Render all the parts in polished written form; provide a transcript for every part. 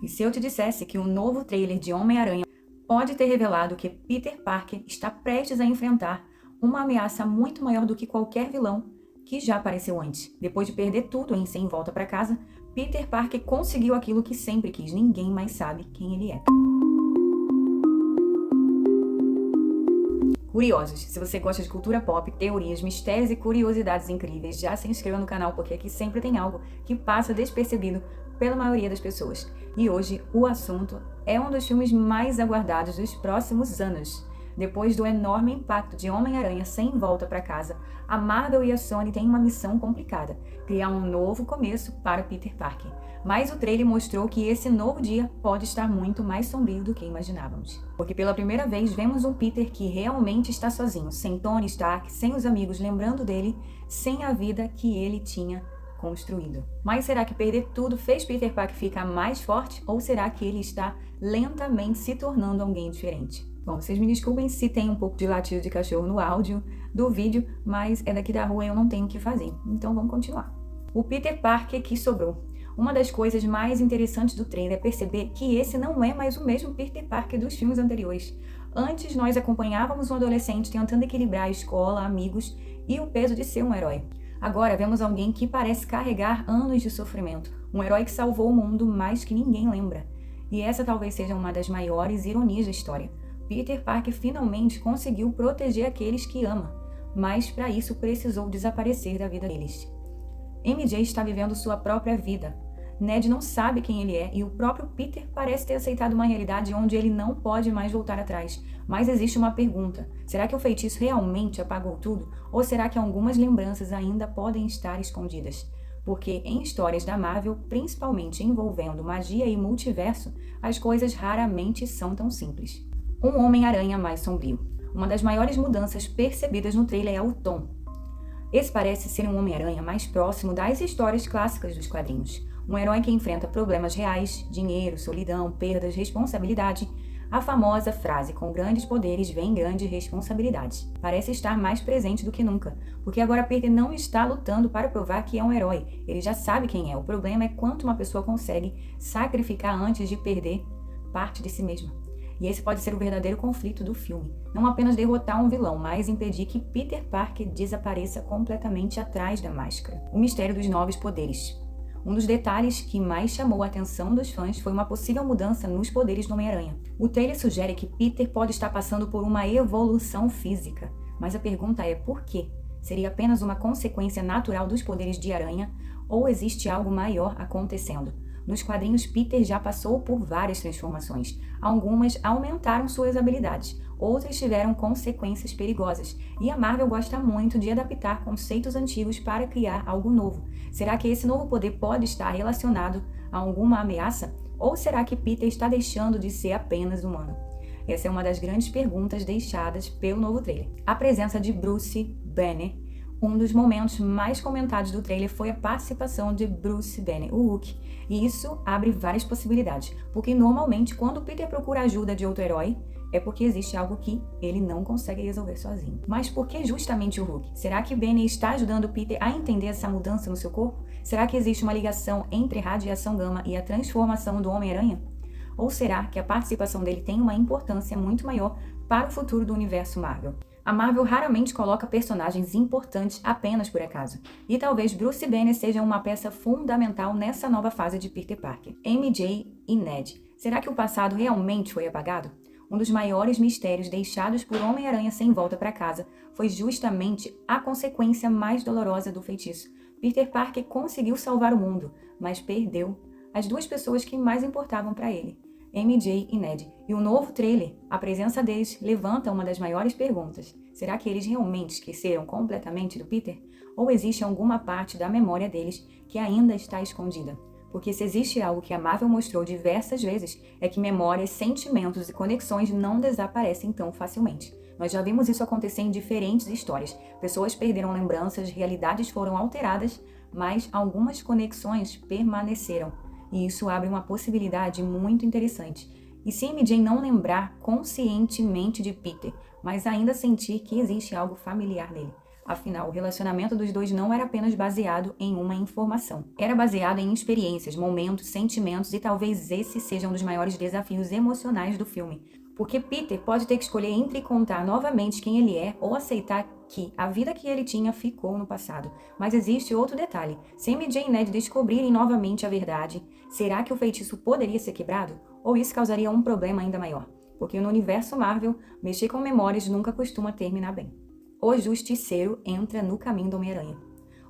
E se eu te dissesse que o novo trailer de Homem-Aranha pode ter revelado que Peter Parker está prestes a enfrentar uma ameaça muito maior do que qualquer vilão que já apareceu antes. Depois de perder tudo em Sem Volta para Casa, Peter Parker conseguiu aquilo que sempre quis. Ninguém mais sabe quem ele é. Curiosos, se você gosta de cultura pop, teorias, mistérios e curiosidades incríveis, já se inscreva no canal porque aqui sempre tem algo que passa despercebido pela maioria das pessoas. E hoje o assunto é um dos filmes mais aguardados dos próximos anos. Depois do enorme impacto de Homem-Aranha Sem Volta para Casa, a Marvel e a Sony têm uma missão complicada: criar um novo começo para Peter Parker. Mas o trailer mostrou que esse novo dia pode estar muito mais sombrio do que imaginávamos. Porque pela primeira vez vemos um Peter que realmente está sozinho, sem Tony Stark, sem os amigos lembrando dele, sem a vida que ele tinha construído. Mas será que perder tudo fez Peter Parker ficar mais forte? Ou será que ele está lentamente se tornando alguém diferente? Bom, vocês me desculpem se tem um pouco de latido de cachorro no áudio do vídeo, mas é daqui da rua e eu não tenho o que fazer. Então vamos continuar. O Peter Parker que sobrou. Uma das coisas mais interessantes do trailer é perceber que esse não é mais o mesmo Peter Parker dos filmes anteriores. Antes nós acompanhávamos um adolescente tentando equilibrar a escola, amigos e o peso de ser um herói. Agora vemos alguém que parece carregar anos de sofrimento. Um herói que salvou o mundo, mas que ninguém lembra. E essa talvez seja uma das maiores ironias da história. Peter Parker finalmente conseguiu proteger aqueles que ama, mas para isso precisou desaparecer da vida deles. MJ está vivendo sua própria vida. Ned não sabe quem ele é e o próprio Peter parece ter aceitado uma realidade onde ele não pode mais voltar atrás. Mas existe uma pergunta: será que o feitiço realmente apagou tudo? Ou será que algumas lembranças ainda podem estar escondidas? Porque em histórias da Marvel, principalmente envolvendo magia e multiverso, as coisas raramente são tão simples. Um Homem-Aranha mais sombrio. Uma das maiores mudanças percebidas no trailer é o tom. Esse parece ser um Homem-Aranha mais próximo das histórias clássicas dos quadrinhos. Um herói que enfrenta problemas reais, dinheiro, solidão, perdas, responsabilidade. A famosa frase: com grandes poderes vem grandes responsabilidades. Parece estar mais presente do que nunca, porque agora Peter não está lutando para provar que é um herói. Ele já sabe quem é. O problema é quanto uma pessoa consegue sacrificar antes de perder parte de si mesma. E esse pode ser o verdadeiro conflito do filme. Não apenas derrotar um vilão, mas impedir que Peter Parker desapareça completamente atrás da máscara. O mistério dos novos poderes. Um dos detalhes que mais chamou a atenção dos fãs foi uma possível mudança nos poderes do Homem-Aranha. O trailer sugere que Peter pode estar passando por uma evolução física, mas a pergunta é por quê? Seria apenas uma consequência natural dos poderes de aranha ou existe algo maior acontecendo? Nos quadrinhos, Peter já passou por várias transformações. Algumas aumentaram suas habilidades, outras tiveram consequências perigosas. E a Marvel gosta muito de adaptar conceitos antigos para criar algo novo. Será que esse novo poder pode estar relacionado a alguma ameaça? Ou será que Peter está deixando de ser apenas humano? Essa é uma das grandes perguntas deixadas pelo novo trailer. A presença de Bruce Banner. Um dos momentos mais comentados do trailer foi a participação de Bruce Banner, o Hulk. E isso abre várias possibilidades, porque normalmente quando Peter procura ajuda de outro herói, é porque existe algo que ele não consegue resolver sozinho. Mas por que justamente o Hulk? Será que Banner está ajudando Peter a entender essa mudança no seu corpo? Será que existe uma ligação entre radiação gama e a transformação do Homem-Aranha? Ou será que a participação dele tem uma importância muito maior para o futuro do universo Marvel? A Marvel raramente coloca personagens importantes apenas por acaso, e talvez Bruce Banner seja uma peça fundamental nessa nova fase de Peter Parker. MJ e Ned. Será que o passado realmente foi apagado? Um dos maiores mistérios deixados por Homem-Aranha Sem Volta para Casa foi justamente a consequência mais dolorosa do feitiço. Peter Parker conseguiu salvar o mundo, mas perdeu as duas pessoas que mais importavam para ele. MJ e Ned. E o novo trailer, a presença deles, levanta uma das maiores perguntas. Será que eles realmente esqueceram completamente do Peter? Ou existe alguma parte da memória deles que ainda está escondida? Porque se existe algo que a Marvel mostrou diversas vezes, é que memórias, sentimentos e conexões não desaparecem tão facilmente. Nós já vimos isso acontecer em diferentes histórias. Pessoas perderam lembranças, realidades foram alteradas, mas algumas conexões permaneceram. E isso abre uma possibilidade muito interessante. E se MJ não lembrar conscientemente de Peter, mas ainda sentir que existe algo familiar nele, Afinal, o relacionamento dos dois não era apenas baseado em uma informação. Era baseado em experiências, momentos, sentimentos e talvez esse seja um dos maiores desafios emocionais do filme. Porque Peter pode ter que escolher entre contar novamente quem ele é ou aceitar que a vida que ele tinha ficou no passado. Mas existe outro detalhe. Se MJ e Ned descobrirem novamente a verdade, será que o feitiço poderia ser quebrado? Ou isso causaria um problema ainda maior? Porque no universo Marvel, mexer com memórias nunca costuma terminar bem. O Justiceiro entra no caminho do Homem-Aranha.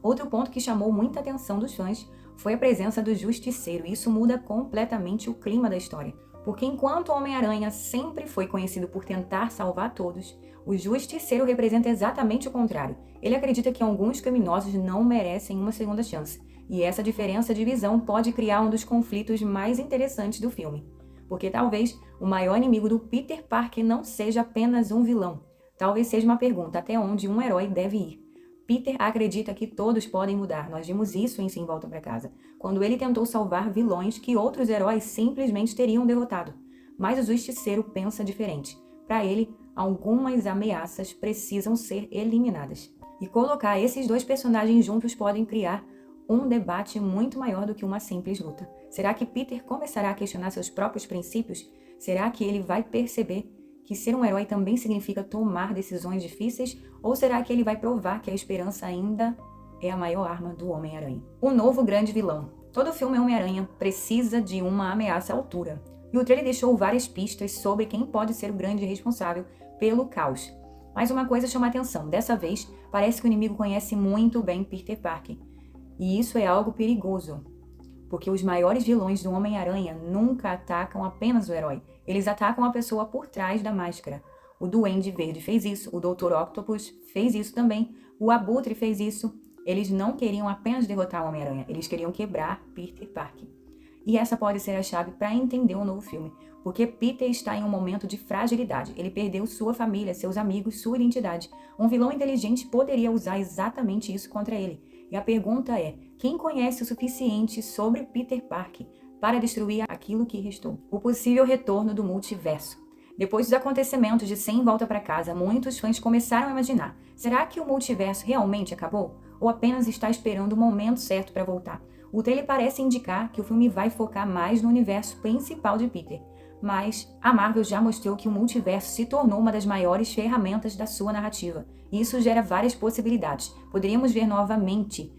Outro ponto que chamou muita atenção dos fãs foi a presença do Justiceiro. Isso muda completamente o clima da história. Porque enquanto o Homem-Aranha sempre foi conhecido por tentar salvar todos, o Justiceiro representa exatamente o contrário. Ele acredita que alguns criminosos não merecem uma segunda chance. E essa diferença de visão pode criar um dos conflitos mais interessantes do filme. Porque talvez o maior inimigo do Peter Parker não seja apenas um vilão. Talvez seja uma pergunta até onde um herói deve ir. Peter acredita que todos podem mudar. Nós vimos isso em Sem Volta para Casa, quando ele tentou salvar vilões que outros heróis simplesmente teriam derrotado. Mas o Justiceiro pensa diferente. Para ele, algumas ameaças precisam ser eliminadas. E colocar esses dois personagens juntos podem criar um debate muito maior do que uma simples luta. Será que Peter começará a questionar seus próprios princípios? Será que ele vai perceber que ser um herói também significa tomar decisões difíceis? Ou será que ele vai provar que a esperança ainda é a maior arma do Homem-Aranha? O novo grande vilão. Todo filme Homem-Aranha precisa de uma ameaça à altura. E o trailer deixou várias pistas sobre quem pode ser o grande responsável pelo caos. Mas uma coisa chama a atenção. Dessa vez, parece que o inimigo conhece muito bem Peter Parker. E isso é algo perigoso. Porque os maiores vilões do Homem-Aranha nunca atacam apenas o herói. Eles atacam a pessoa por trás da máscara. O Duende Verde fez isso, o Dr. Octopus fez isso também, o Abutre fez isso. Eles não queriam apenas derrotar o Homem-Aranha, eles queriam quebrar Peter Parker. E essa pode ser a chave para entender o novo filme, porque Peter está em um momento de fragilidade. Ele perdeu sua família, seus amigos, sua identidade. Um vilão inteligente poderia usar exatamente isso contra ele. E a pergunta é, quem conhece o suficiente sobre Peter Parker para destruir aquilo que restou? O possível retorno do multiverso. Depois dos acontecimentos de Sem Volta para Casa, muitos fãs começaram a imaginar, será que o multiverso realmente acabou? Ou apenas está esperando o momento certo para voltar? O trailer parece indicar que o filme vai focar mais no universo principal de Peter. Mas a Marvel já mostrou que o multiverso se tornou uma das maiores ferramentas da sua narrativa. E isso gera várias possibilidades. Poderíamos ver novamente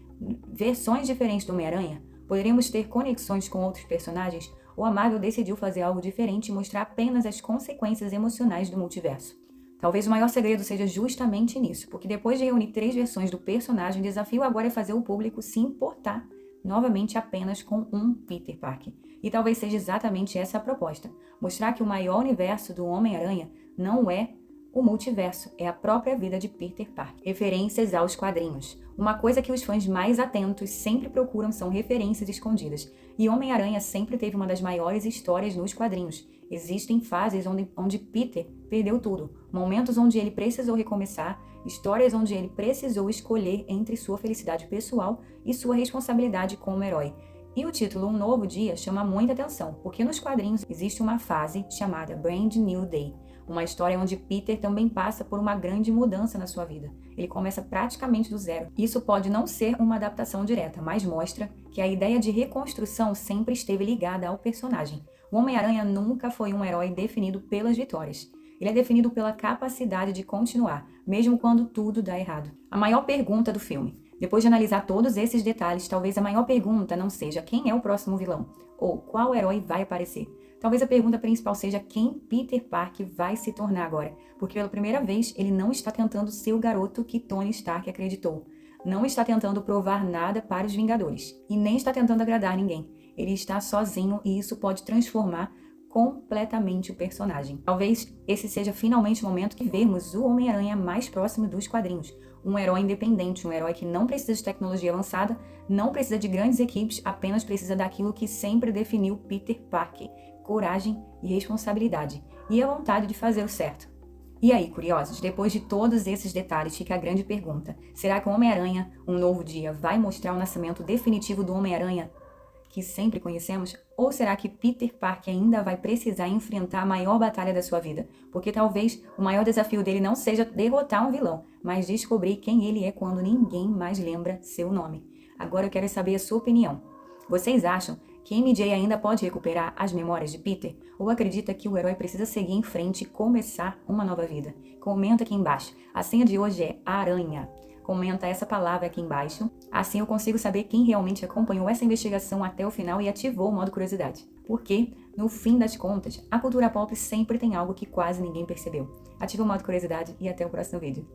versões diferentes do Homem-Aranha? Poderíamos ter conexões com outros personagens? Ou a Marvel decidiu fazer algo diferente e mostrar apenas as consequências emocionais do multiverso? Talvez o maior segredo seja justamente nisso, porque depois de reunir 3 versões do personagem, o desafio agora é fazer o público se importar novamente apenas com um Peter Parker. E talvez seja exatamente essa a proposta. Mostrar que o maior universo do Homem-Aranha não é o multiverso, é a própria vida de Peter Parker. Referências aos quadrinhos. Uma coisa que os fãs mais atentos sempre procuram são referências escondidas. E Homem-Aranha sempre teve uma das maiores histórias nos quadrinhos. Existem fases onde Peter perdeu tudo. Momentos onde ele precisou recomeçar, histórias onde ele precisou escolher entre sua felicidade pessoal e sua responsabilidade como herói. E o título Um Novo Dia chama muita atenção, porque nos quadrinhos existe uma fase chamada Brand New Day, uma história onde Peter também passa por uma grande mudança na sua vida. Ele começa praticamente do zero. Isso pode não ser uma adaptação direta, mas mostra que a ideia de reconstrução sempre esteve ligada ao personagem. O Homem-Aranha nunca foi um herói definido pelas vitórias. Ele é definido pela capacidade de continuar, mesmo quando tudo dá errado. A maior pergunta do filme. Depois de analisar todos esses detalhes, talvez a maior pergunta não seja quem é o próximo vilão, ou qual herói vai aparecer. Talvez a pergunta principal seja quem Peter Parker vai se tornar agora, porque pela primeira vez ele não está tentando ser o garoto que Tony Stark acreditou. Não está tentando provar nada para os Vingadores, e nem está tentando agradar ninguém. Ele está sozinho e isso pode transformar completamente o personagem. Talvez esse seja finalmente o momento que vemos o Homem-Aranha mais próximo dos quadrinhos. Um herói independente, um herói que não precisa de tecnologia avançada, não precisa de grandes equipes, apenas precisa daquilo que sempre definiu Peter Parker: coragem e responsabilidade, e a vontade de fazer o certo. E aí, curiosos, depois de todos esses detalhes, fica a grande pergunta: será que o Homem-Aranha, Um Novo Dia, vai mostrar o nascimento definitivo do Homem-Aranha que sempre conhecemos? Ou será que Peter Parker ainda vai precisar enfrentar a maior batalha da sua vida? Porque talvez o maior desafio dele não seja derrotar um vilão, mas descobrir quem ele é quando ninguém mais lembra seu nome. Agora eu quero saber a sua opinião. Vocês acham que MJ ainda pode recuperar as memórias de Peter? Ou acredita que o herói precisa seguir em frente e começar uma nova vida? Comenta aqui embaixo. A senha de hoje é aranha. Comenta essa palavra aqui embaixo. Assim eu consigo saber quem realmente acompanhou essa investigação até o final e ativou o modo curiosidade. Porque, no fim das contas, a cultura pop sempre tem algo que quase ninguém percebeu. Ativa o modo curiosidade e até o próximo vídeo.